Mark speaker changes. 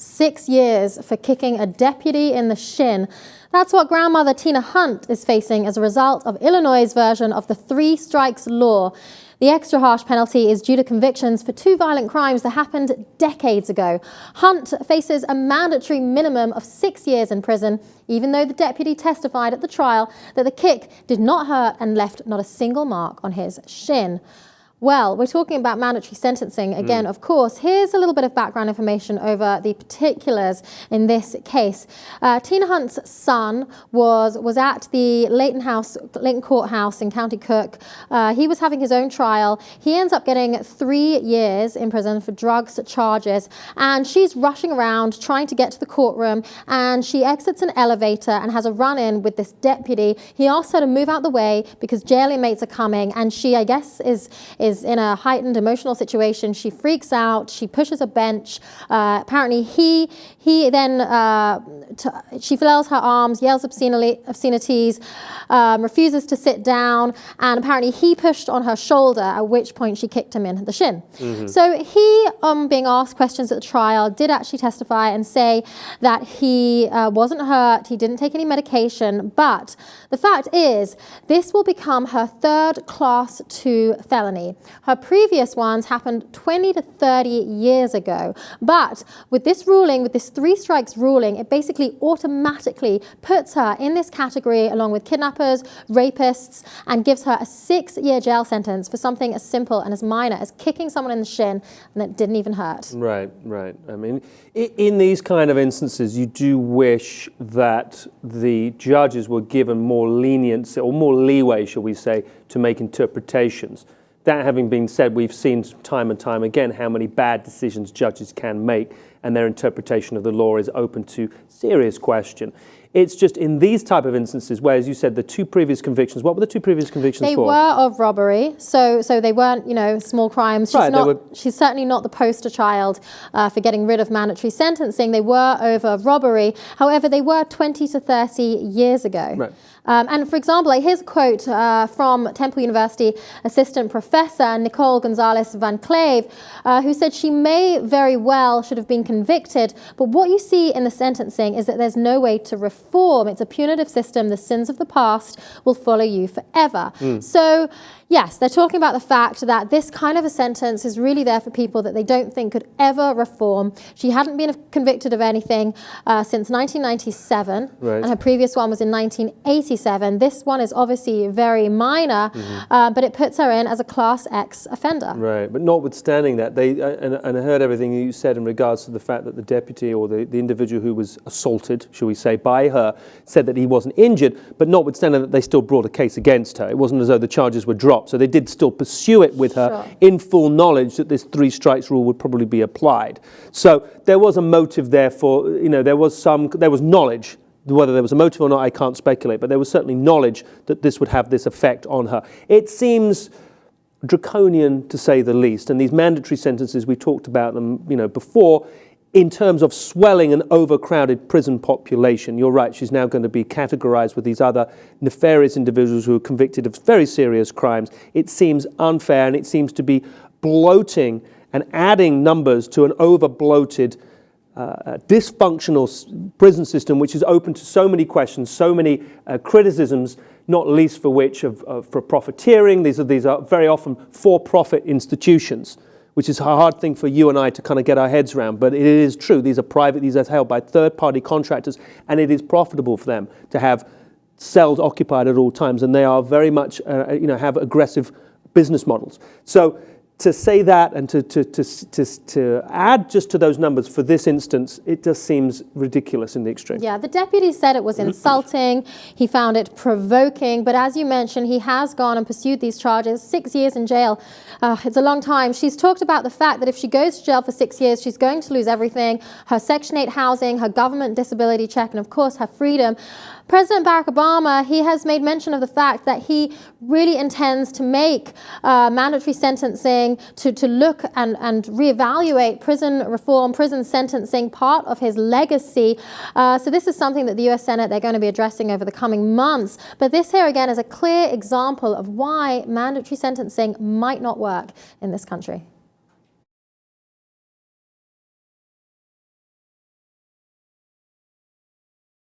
Speaker 1: 6 years for kicking a deputy in the shin. That's what grandmother Tina Hunt is facing as a result of Illinois' version of the 3 strikes law. The extra harsh penalty is due to convictions for 2 violent crimes that happened decades ago. Hunt faces a mandatory minimum of 6 years in prison, even though the deputy testified at the trial that the kick did not hurt and left not a single mark on his shin. Well, we're talking about mandatory sentencing again, of course. Here's a little bit of background information over the particulars in this case. Tina Hunt's son was at the Layton Courthouse in County Cook. He was having his own trial. He ends up getting 3 years in prison for drugs charges. And she's rushing around trying to get to the courtroom. And she exits an elevator and has a run-in with this deputy. He asks her to move out the way because jail inmates are coming. And she, I guess, is in a heightened emotional situation. She freaks out. She pushes a bench. Apparently, he then she flails her arms, yells obscenities, refuses to sit down, and apparently he pushed on her shoulder. At which point she kicked him in the shin. So he, being asked questions at the trial, did actually testify and say that he wasn't hurt. He didn't take any medication. But the fact is, this will become her 3rd Class 2 felony. Her previous ones happened 20 to 30 years ago. But with this ruling, with this 3 strikes ruling, it basically automatically puts her in this category along with kidnappers, rapists, and gives her a 6-year jail sentence for something as simple and as minor as kicking someone in the shin and that didn't even hurt.
Speaker 2: Right, right. I mean, in these kind of instances, you do wish that the judges were given more lenience or more leeway, shall we say, to make interpretations. That having been said, we've seen time and time again how many bad decisions judges can make, and their interpretation of the law is open to serious question. It's just in these type of instances where, as you said, the 2 previous convictions, what were the 2 previous convictions for?
Speaker 1: They were of robbery, so they weren't, you know, small crimes. She's certainly not the poster child for getting rid of mandatory sentencing. They were over robbery. However, they were 20 to 30 years ago.
Speaker 2: Right.
Speaker 1: And for example, here's a quote from Temple University assistant professor Nicole Gonzalez Van Clave, who said she may very well should have been convicted, but what you see in the sentencing is that there's no way to reform. It's a punitive system. The sins of the past will follow you forever. So yes, they're talking about the fact that this kind of a sentence is really there for people that they don't think could ever reform. She hadn't been convicted of anything since 1997, right. And her previous one was in 1987. This one is obviously very minor, but it puts her in as a Class X offender.
Speaker 2: Right, but notwithstanding that, and I heard everything you said in regards to the fact that the deputy or the individual who was assaulted, shall we say, by her, said that he wasn't injured, but notwithstanding that they still brought a case against her. It wasn't as though the charges were dropped, so they did still pursue it with her in full knowledge that this 3 strikes rule would probably be applied. So there was a motive there for, you know, there was knowledge. Whether there was a motive or not, I can't speculate, but there was certainly knowledge that this would have this effect on her. It seems draconian, to say the least, and these mandatory sentences, we talked about them, you know, before, in terms of swelling an overcrowded prison population. You're right, she's now going to be categorized with these other nefarious individuals who are convicted of very serious crimes. It seems unfair, and it seems to be bloating and adding numbers to an over-bloated dysfunctional prison system, which is open to so many questions, so many criticisms, not least for which for profiteering. These are very often for-profit institutions, which is a hard thing for you and I to kind of get our heads around. But it is true. These are private. These are held by third-party contractors, and it is profitable for them to have cells occupied at all times, and they are very much, have aggressive business models. So to say that and to add just to those numbers for this instance, it just seems ridiculous in the extreme.
Speaker 1: Yeah, the deputy said it was insulting. He found it provoking. But as you mentioned, he has gone and pursued these charges. 6 years in jail. It's a long time. She's talked about the fact that if she goes to jail for 6 years, she's going to lose everything. Her Section 8 housing, her government disability check, and of course her freedom. President Barack Obama, he has made mention of the fact that he really intends to make mandatory sentencing, to look and reevaluate prison reform, prison sentencing, part of his legacy. So this is something that the US Senate, they're going to be addressing over the coming months. But this here again is a clear example of why mandatory sentencing might not work in this country.